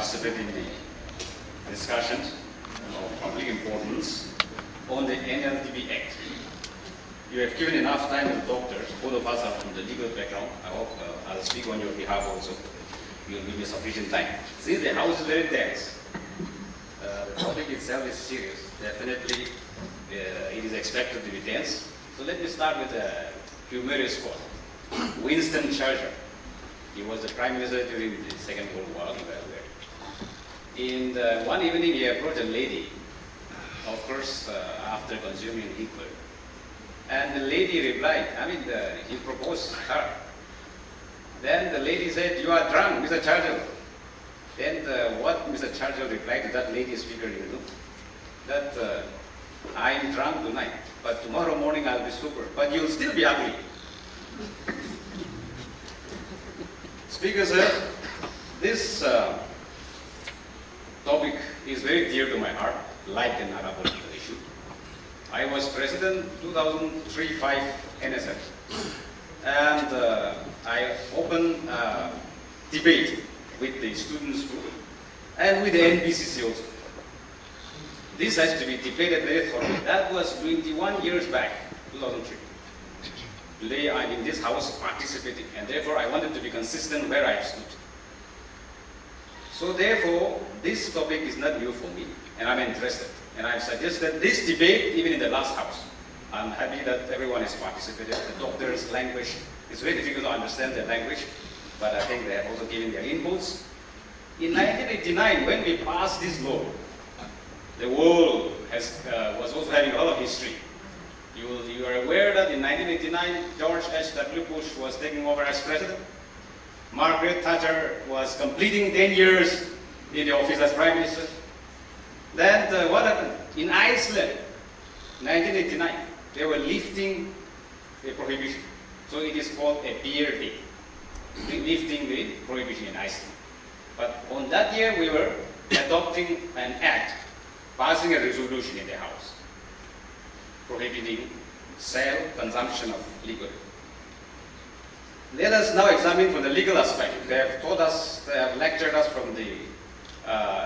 participate in the discussions of public importance on the NLTB Act. You have given enough time to doctors. Both of us are from the legal background. I hope I'll speak on your behalf also. You'll give me sufficient time. Since the House is very dense, the topic itself is serious. Definitely, it is expected to be dense. So let me start with a humorous quote. Winston Churchill. He was the Prime Minister during the Second World War. In one evening, he approached a lady, of course, after consuming liquor. And the lady replied, he proposed her. Then the lady said, "You are drunk, Mr. Churchill." Then what Mr. Churchill replied to that lady speaker, that I am drunk tonight, but tomorrow morning I'll be sober, but you'll still be ugly. Speaker, sir, this topic is very dear to my heart, like the Nagaland issue. I was president 2003-05 NSF, and I opened debate with the students group and with the NBCC also. This has to be debated very thoroughly. That was 21 years back, 2003. Today I'm in this house participating, and therefore I wanted to be consistent where I stood. So therefore, this topic is not new for me, and I'm interested. And I've suggested this debate even in the last house. I'm happy that everyone has participated. The doctor's language, it's very difficult to understand their language, but I think they have also given their inputs. In 1989, when we passed this law, the world was also having a lot of history. You are aware that in 1989, George H.W. Bush was taking over as president. Margaret Thatcher was completing 10 years in the office as prime minister. Then what happened? In Iceland, 1989, they were lifting the prohibition. So it is called a beer day, lifting the prohibition in Iceland. But on that year, we were adopting an act, passing a resolution in the House, prohibiting sale, consumption of liquor. Let us now examine from the legal aspect. They have taught us, they have lectured us from the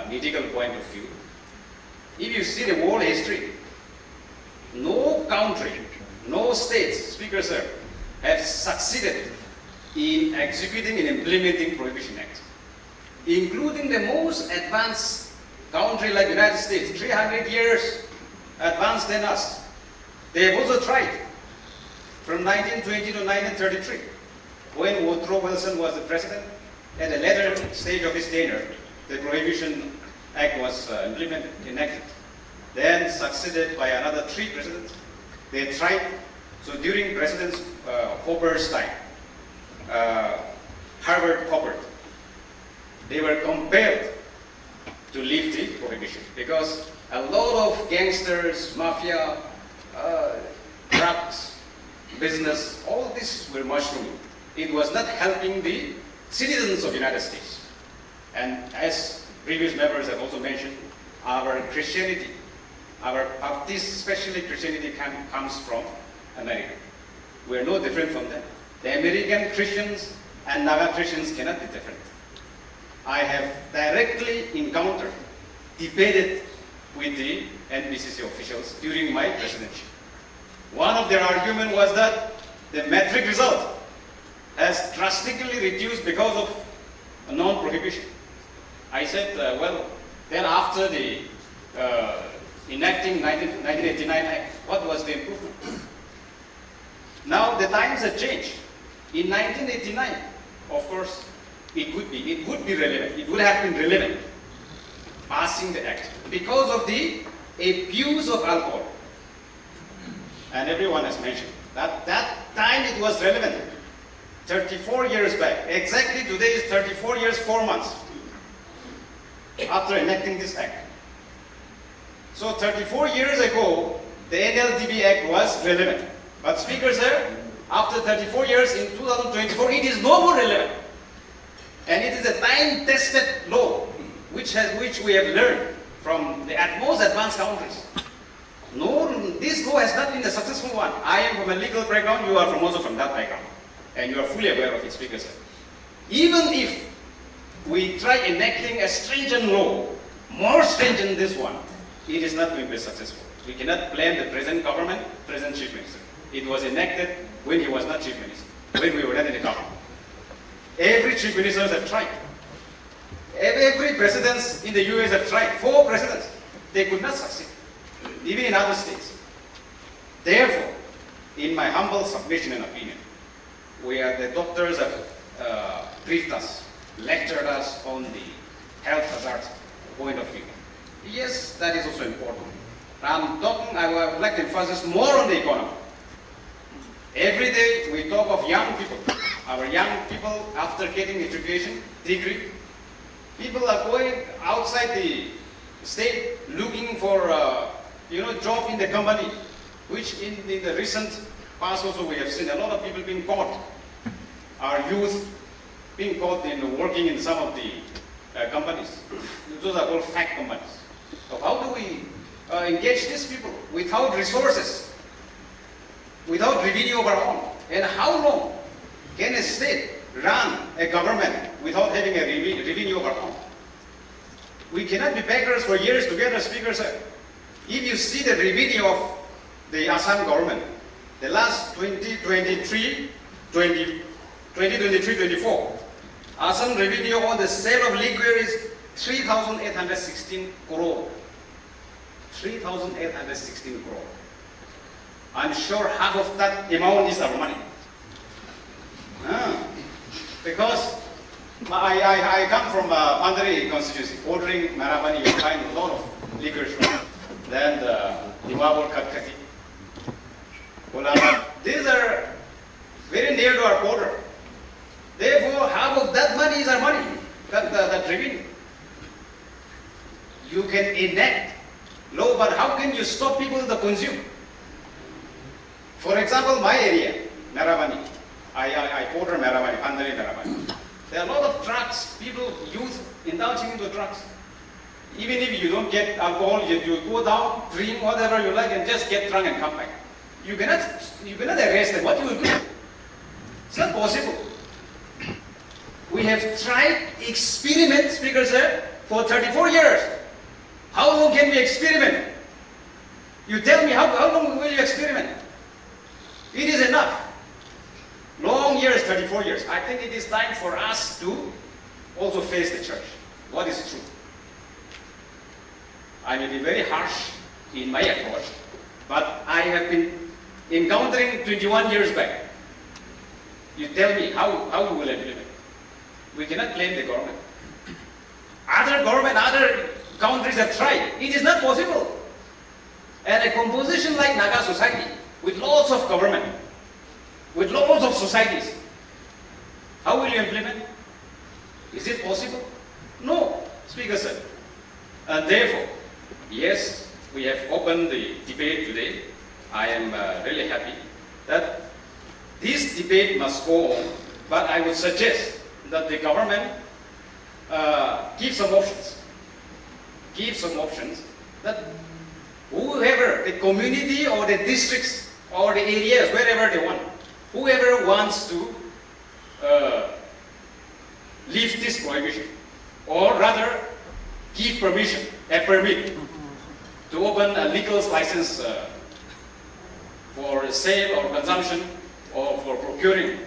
medical point of view. If you see the world history, no country, no states, Speaker sir, have succeeded in executing and implementing Prohibition Act, including the most advanced country like the United States, 300 years advanced than us. They have also tried from 1920 to 1933, when Woodrow Wilson was the president. At a later stage of his tenure, the Prohibition Act was enacted. Then succeeded by another 3 presidents. They tried, so during President Hoover's time, Harvard Hoover, they were compelled to lift the prohibition because a lot of gangsters, mafia, drugs, business, all this were mushrooming. It was not helping the citizens of the United States. And as previous members have also mentioned, our Christianity, our Baptist, especially Christianity, comes from America. We are no different from them. The American Christians and Naga Christians cannot be different. I have directly encountered, debated with the NBCC officials during my presidency. One of their arguments was that the metric result has drastically reduced because of non-prohibition. I said, well, then after the enacting 1989 Act, what was the improvement? Now the times have changed. In 1989, of course, it would be relevant. It would have been relevant, passing the act, because of the abuse of alcohol. And everyone has mentioned that time it was relevant. 34 years back. Exactly today is 34 years, 4 months after enacting this act. So 34 years ago, the NLTB Act was relevant. But Speaker sir, after 34 years in 2024, it is no more relevant. And it is a time-tested law, which we have learned from the most advanced countries. No, this law has not been a successful one. I am from a legal background, you are also from that background. And you are fully aware of it, Speaker sir. Even if we try enacting a stringent law, more stringent this one, it is not going to be successful. We cannot blame the present government, present chief minister. It was enacted when he was not chief minister, when we were not in the government. Every chief ministers have tried. Every presidents in the US have tried. 4 presidents. They could not succeed, even in other states. Therefore, in my humble submission and opinion, where the doctors have briefed us, lectured us on the health hazard point of view. Yes, that is also important. I would like to emphasize more on the economy. Every day we talk of young people. Our young people, after getting education, degree, people are going outside the state looking for job in the company, which in the recent past also we have seen a lot of people being caught. Our youth being caught in working in some of the companies. Those are called fake companies. So how do we engage these people without resources, without revenue of our own? And how long can a state run a government without having a revenue of our own? We cannot be beggars for years together, Speaker sir. If you see the revenue of the Assam government, the last 2023-24, Assam revenue on the sale of liquor is 3,816 crore. 3,816 crore. I'm sure half of that amount is our money. Because I come from Pandari constituency, bordering Marabani, you find a lot of liquor shops. Then the Dimapur Katkati. These are very near to our border. Therefore, half of that money is our money, that revenue. You can enact law, but how can you stop people to consume? For example, my area, Marabani, I border Marabani, Pandari Marabani. There are a lot of drugs, people, youth indulging into drugs. Even if you don't get alcohol, you go down, drink whatever you like, and just get drunk and come back. You cannot arrest them. What you will do? It's not possible. We have tried experiment, Speaker sir, for 34 years. How long can we experiment? You tell me, how long will you experiment? It is enough. Long years, 34 years. I think it is time for us to also face the church. What is true? I may be very harsh in my approach, but I have been encountering 21 years back. You tell me how we will implement. We cannot blame the government. Other countries have tried. It is not possible. And a composition like Naga society, with lots of government, with lots of societies, how will you implement? Is it possible? No, Speaker sir. And therefore, yes, we have opened the debate today. I am really happy that this debate must go on, but I would suggest that the government give some options. Give some options that whoever, the community or the districts or the areas, wherever they want, whoever wants to lift this prohibition, or rather give permission, a permit to open a legal license for sale or consumption or for procuring.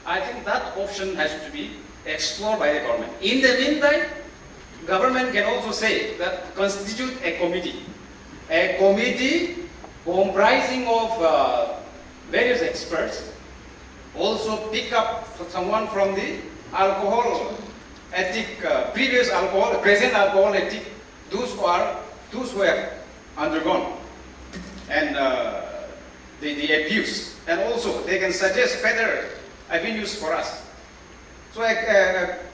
I think that option has to be explored by the government. In the meantime, government can also say that constitute a committee comprising of various experts, also pick up someone from the alcohol ethic, present alcohol ethic, those who have undergone and the abuse, and also they can suggest better avenues for us. So a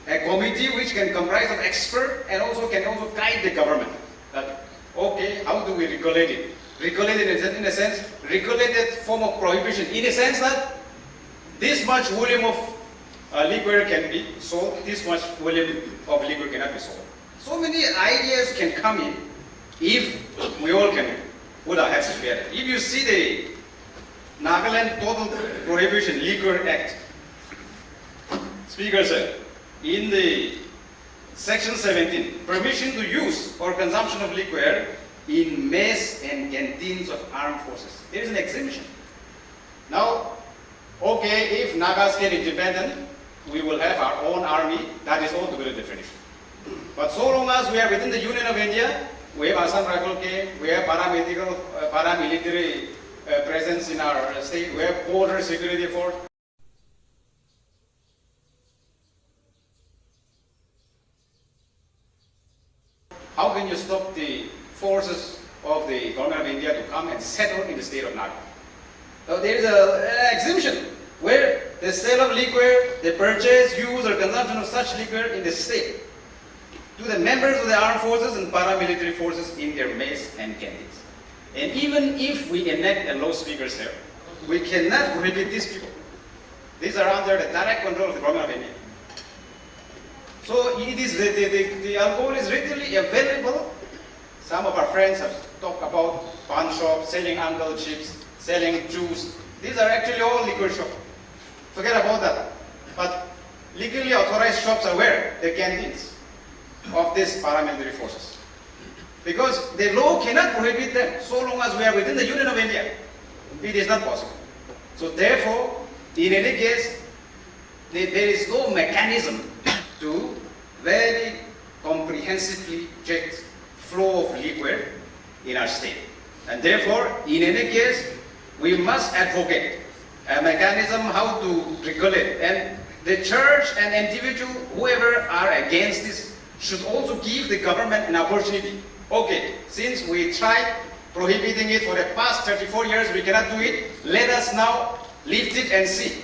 committee which can comprise of experts and also can guide the government that, okay, how do we regulate it? Regulate it in a sense, regulated form of prohibition, in a sense that this much volume of liquor can be sold, this much volume of liquor cannot be sold. So many ideas can come in if we all can put our heads together. If you see the Nagaland Total Prohibition Liquor Act, Speaker sir, in the section 17, permission to use or consumption of liquor in mess and canteens of armed forces. There is an exemption. Now, okay, if Nagas get independent, we will have our own army. That is altogether different issue. But so long as we are within the Union of India, we have Assam Rifle Corps, we have paramilitary presence in our state, we have border security force. How can you stop the forces of the government of India to come and settle in the state of Nagaland? So there is an exemption where the sale of liquor, the purchase, use or consumption of such liquor in the state to the members of the armed forces and paramilitary forces in their mess and canteens. And even if we enact a law, Speaker, sir, we cannot prohibit these people. These are under the direct control of the government of India. So it is the alcohol is readily available. Some of our friends have talked about pawn shops, selling uncle chips, selling juice. These are actually all liquor shops. Forget about that. But legally authorized shops are where? The canteens of these paramilitary forces. Because the law cannot prohibit them so long as we are within the Union of India. It is not possible. So therefore, in any case, there is no mechanism to very comprehensively check flow of liquor in our state. And therefore, in any case, we must advocate a mechanism how to regulate. And the church and individual, whoever are against this, should also give the government an opportunity. Okay, since we tried prohibiting it for the past 34 years, we cannot do it. Let us now lift it and see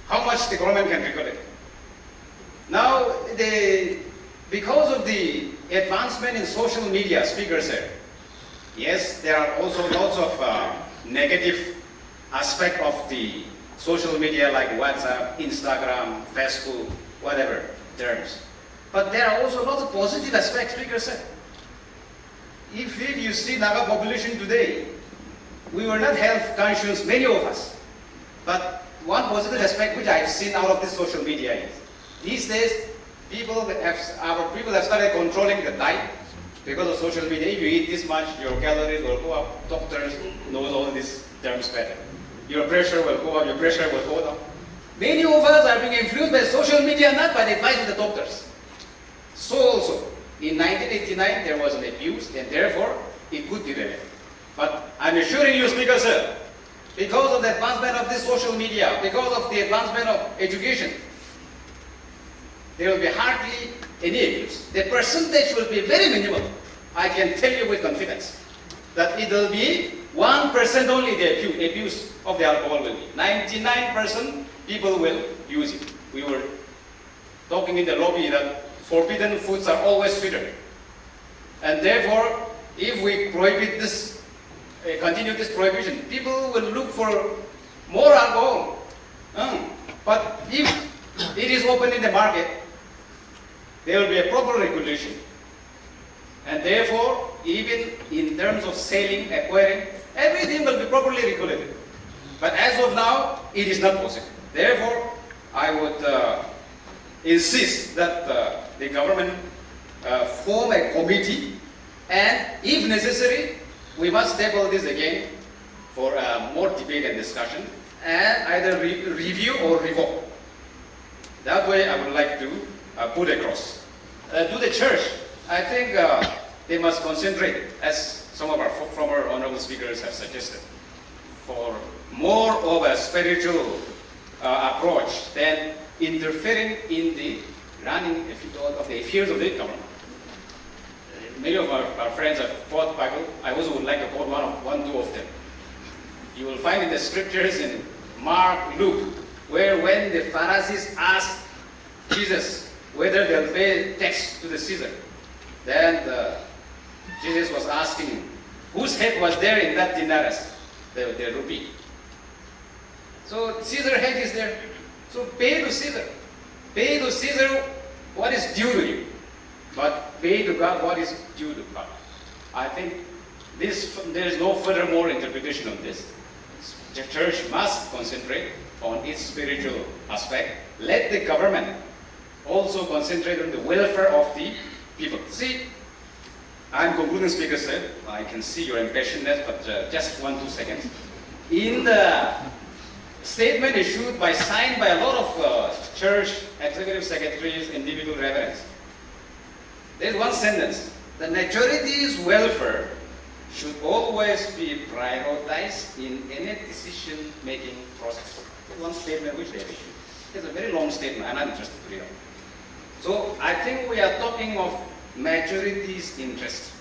how much the government can regulate. Now, because of the advancement in social media, Speaker said, yes, there are also lots of negative aspect of the social media like WhatsApp, Instagram, Facebook, whatever terms. But there are also lots of positive aspects, Speaker said. If you see Naga population today, we were not health conscious, many of us. But one positive aspect which I've seen out of this social media is, these days, people have started controlling the diet because of social media. If you eat this much, your calories will go up. Doctors knows all these terms better. Your pressure will go up, your pressure will go down. Many of us are being influenced by social media, not by the advice of the doctors. So also, in 1989, there was an abuse, and therefore, it could be remedied. But I'm assuring you, Speaker, sir, because of the advancement of this social media, because of the advancement of education, there will be hardly any abuse. The percentage will be very minimal. I can tell you with confidence that it will be 1% only the abuse of the alcohol will be. 99% people will use it. We were talking in the lobby that forbidden foods are always sweeter. And therefore, if we prohibit this, continue this prohibition, people will look for more alcohol. But if it is open in the market, there will be a proper regulation. And therefore, even in terms of selling, acquiring, everything will be properly regulated. But as of now, it is not possible. Therefore, I would insist that the government form a committee, and if necessary, we must table this again for more debate and discussion, and either review or revoke. That way, I would like to put across. To the church, I think they must concentrate, as some of our former honorable speakers have suggested, for more of a spiritual approach than interfering in the running of the affairs of the government. Many of our friends have quoted Bible. I also would like to quote two of them. You will find in the scriptures in Mark, Luke, where when the Pharisees asked Jesus whether they'll pay tax to the Caesar, then Jesus was asking whose head was there in that denarius, the rupee. So Caesar head is there. So pay to Caesar. Pay to Caesar what is due to you, but pay to God what is due to God. I think there is no further more interpretation of this. The church must concentrate on its spiritual aspect. Let the government also concentrate on the welfare of the people. See, I'm concluding, Speaker, sir. I can see your impatientness, but just 1-2 seconds. In the statement issued signed by a lot of church executive secretaries, individual reverends, there's one sentence: the majority's welfare should always be prioritized in any decision-making process. There's one statement which they have issued. It's a very long statement. I'm not interested to read it. So I think we are talking of majority's interest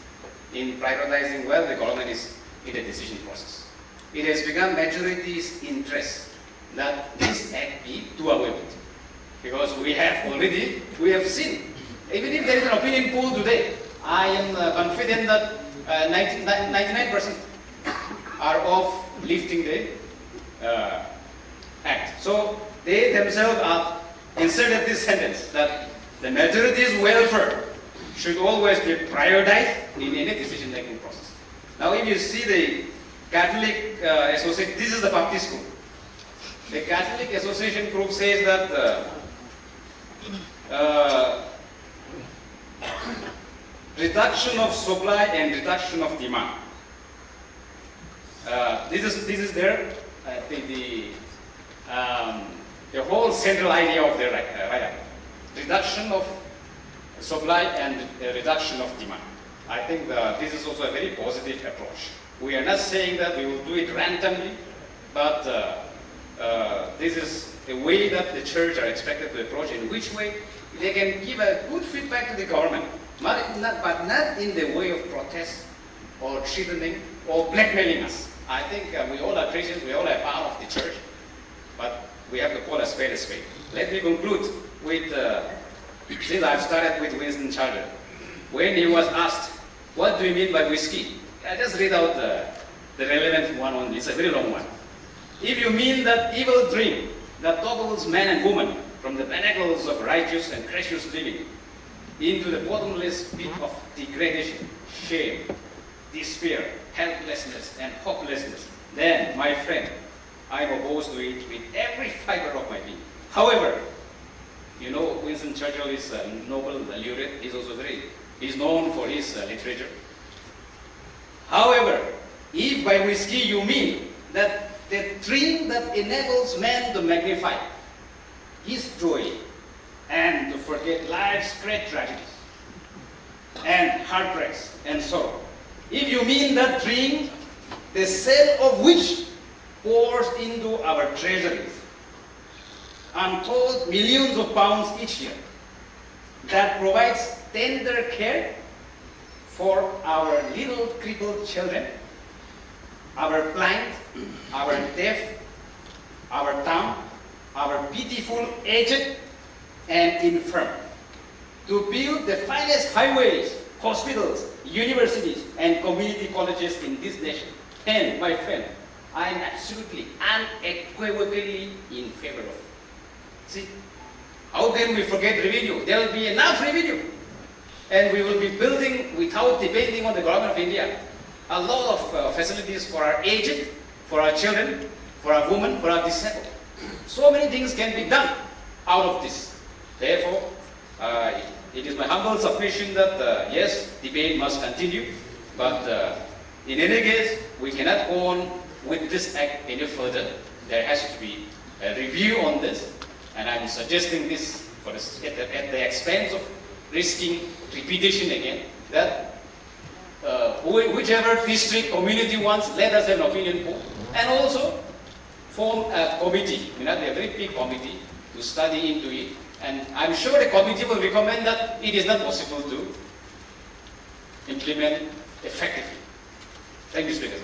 in prioritizing where the government is in the decision process. It has become majority's interest that this act be do away with. Because we have seen, even if there is an opinion poll today, I am confident that 99% are of lifting the act. So they themselves are inserted this sentence that the majority's welfare should always be prioritized in any decision-making process. Now, if you see the Catholic Association, this is the Baptist group. The Catholic Association group says that reduction of supply and reduction of demand. This is their the whole central idea of their write-up. Reduction of supply and reduction of demand. I think this is also a very positive approach. We are not saying that we will do it randomly, but this is a way that the church are expected to approach, in which way they can give a good feedback to the government, but not in the way of protest or threatening or blackmailing us. I think we all are Christians, we all are part of the church, but we have to call a spade a spade. Let me conclude with, since I've started with Winston Churchill, when he was asked, what do you mean by whiskey? I just read out the relevant one only. It's a very long one. If you mean that evil dream that topples man and woman from the pinnacles of righteous and gracious living into the bottomless pit of degradation, shame, despair, helplessness, and hopelessness, then, my friend, I am opposed to it with every fiber of my being. However, you know, Winston Churchill is a Nobel laureate. He's known for his literature. However, if by whiskey you mean that the dream that enables man to magnify his joy and to forget life's great tragedies and heartbreaks and sorrow, if you mean that dream, the sale of which pours into our treasuries untold millions of pounds each year, that provides tender care for our little crippled children, our blind, our deaf, our dumb, our pitiful aged and infirm, to build the finest highways, hospitals, universities, and community colleges in this nation. And, my friend, I am absolutely, unequivocally in favor of it. See, how can we forget revenue? There will be enough revenue. And we will be building, without depending on the government of India, a lot of facilities for our aged, for our children, for our women, for our disabled. So many things can be done out of this. Therefore, it is my humble submission that, yes, debate must continue, but in any case, we cannot go on with this act any further. There has to be a review on this, and I'm suggesting this for at the expense of risking repetition again, that whichever district community wants, let us have an opinion poll, and also form a committee, a very big committee to study into it. And I'm sure the committee will recommend that it is not possible to implement effectively. Thank you, Speaker.